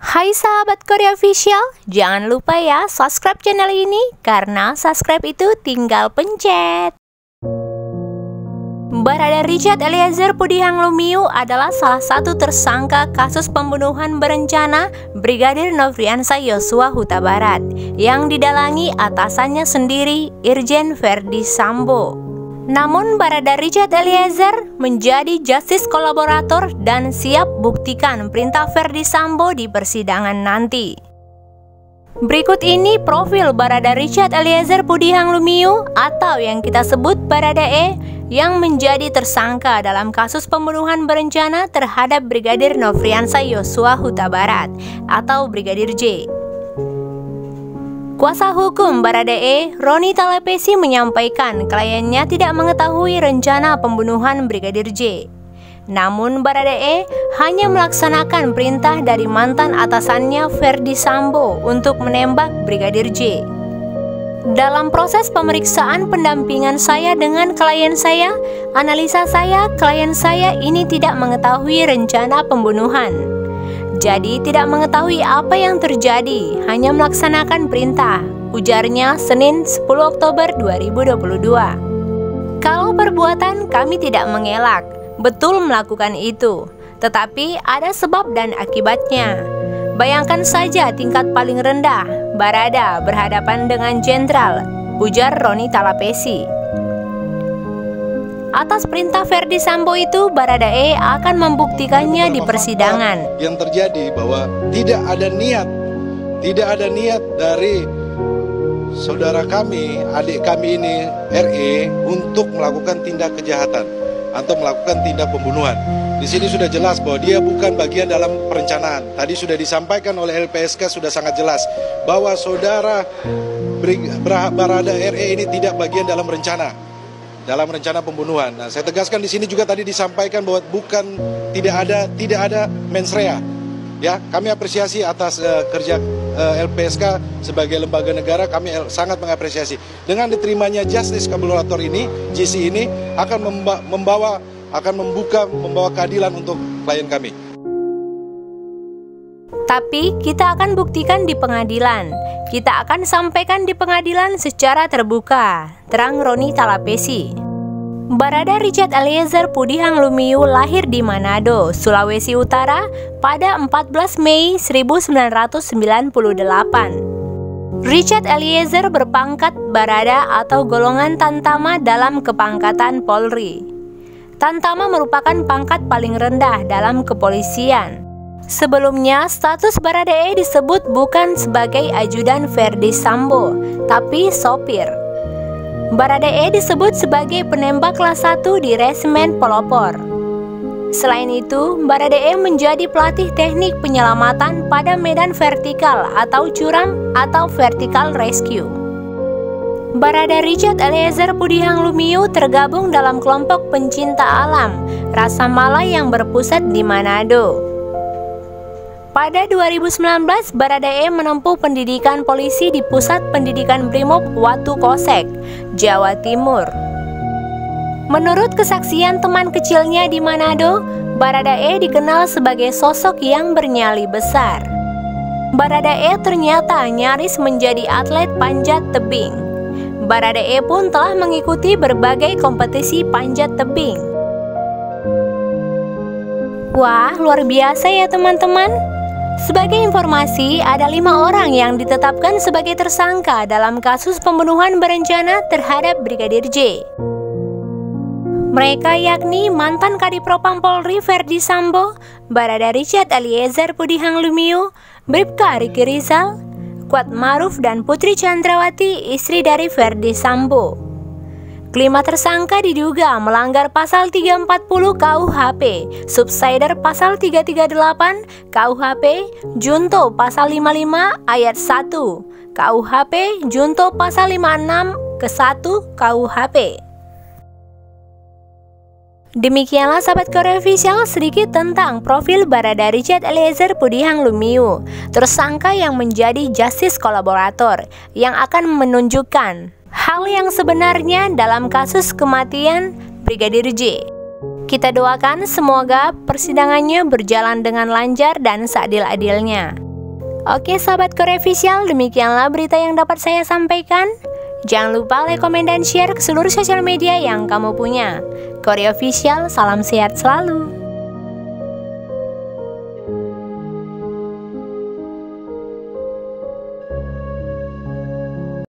Hai sahabat Korea Official, jangan lupa ya subscribe channel ini karena subscribe itu tinggal pencet. Barada Richard Eliezer Pudihang Lumiu adalah salah satu tersangka kasus pembunuhan berencana Brigadir Nofriansah Yosua Huta Barat yang didalangi atasannya sendiri, Irjen Verdi Sambo. Namun Barada Richard Eliezer menjadi justice kolaborator dan siap buktikan perintah Verdi Sambo di persidangan nanti. Berikut ini profil Barada Richard Eliezer Pudihang Lumiu atau yang kita sebut Barada E yang menjadi tersangka dalam kasus pembunuhan berencana terhadap Brigadir Nofriansah Yosua Huta Barat atau Brigadir J. Kuasa hukum Barada E, Roni Talapesi, menyampaikan kliennya tidak mengetahui rencana pembunuhan Brigadir J. Namun Barada E hanya melaksanakan perintah dari mantan atasannya Verdi Sambo untuk menembak Brigadir J. Dalam proses pemeriksaan pendampingan saya dengan klien saya, analisa saya, klien saya ini tidak mengetahui rencana pembunuhan. Jadi tidak mengetahui apa yang terjadi, hanya melaksanakan perintah, ujarnya Senin 10 Oktober 2022. Kalau perbuatan kami tidak mengelak, betul melakukan itu, tetapi ada sebab dan akibatnya. Bayangkan saja tingkat paling rendah, Barada berhadapan dengan jenderal, ujar Roni Talapesi. Atas perintah Verdi Sambo itu, Barada E akan membuktikannya di persidangan. Yang terjadi bahwa tidak ada niat dari saudara kami, adik kami ini, RE, untuk melakukan tindak kejahatan atau melakukan tindak pembunuhan. Di sini sudah jelas bahwa dia bukan bagian dalam perencanaan. Tadi sudah disampaikan oleh LPSK, sudah sangat jelas bahwa saudara Barada RE ini tidak bagian dalam rencana pembunuhan. Nah, saya tegaskan di sini juga tadi disampaikan bahwa tidak ada mens rea. Ya, kami apresiasi atas kerja LPSK sebagai lembaga negara, kami sangat mengapresiasi. Dengan diterimanya justice kolaborator ini, JC ini akan membawa keadilan untuk klien kami. Tapi kita akan buktikan di pengadilan. Kita akan sampaikan di pengadilan secara terbuka, terang Roni Talapesi. Barada Richard Eliezer Pudihang Lumiu lahir di Manado, Sulawesi Utara pada 14 Mei 1998. Richard Eliezer berpangkat Barada atau golongan Tantama dalam kepangkatan Polri. Tantama merupakan pangkat paling rendah dalam kepolisian. Sebelumnya, status Barada E disebut bukan sebagai ajudan Verdi Sambo, tapi sopir. Barada E disebut sebagai penembak kelas 1 di Resimen Pelopor. Selain itu, Barada E menjadi pelatih teknik penyelamatan pada medan vertikal atau curam atau vertical rescue. Barada Richard Eliezer Pudihang Lumiu tergabung dalam kelompok pencinta alam, Rasa Mala yang berpusat di Manado. Pada 2019, Barada E menempuh pendidikan polisi di Pusat Pendidikan Brimob Watu Kosek, Jawa Timur. Menurut kesaksian teman kecilnya di Manado, Barada E dikenal sebagai sosok yang bernyali besar. Barada E ternyata nyaris menjadi atlet panjat tebing. Barada E pun telah mengikuti berbagai kompetisi panjat tebing. Wah, luar biasa ya teman-teman. Sebagai informasi, ada 5 orang yang ditetapkan sebagai tersangka dalam kasus pembunuhan berencana terhadap Brigadir J. Mereka yakni mantan Kadipropam Polri Verdi Sambo, Barada Richard Eliezer Pudihang Lumiu, Bribka Riki Rizal, Kuat Maruf, dan Putri Chandrawati, istri dari Verdi Sambo. Kelima tersangka diduga melanggar pasal 340 KUHP, Subsider pasal 338 KUHP, Junto pasal 55 ayat 1 KUHP, Junto pasal 56 ke 1 KUHP. Demikianlah sahabat Korea Official sedikit tentang profil Barada Richard Eliezer Pudihang Lumiu, tersangka yang menjadi justice kolaborator yang akan menunjukkan hal yang sebenarnya dalam kasus kematian Brigadir J. Kita doakan semoga persidangannya berjalan dengan lancar dan seadil-adilnya. Oke sahabat Korea Official, demikianlah berita yang dapat saya sampaikan. Jangan lupa like, komen, dan share ke seluruh sosial media yang kamu punya. Korea Official, salam sehat selalu.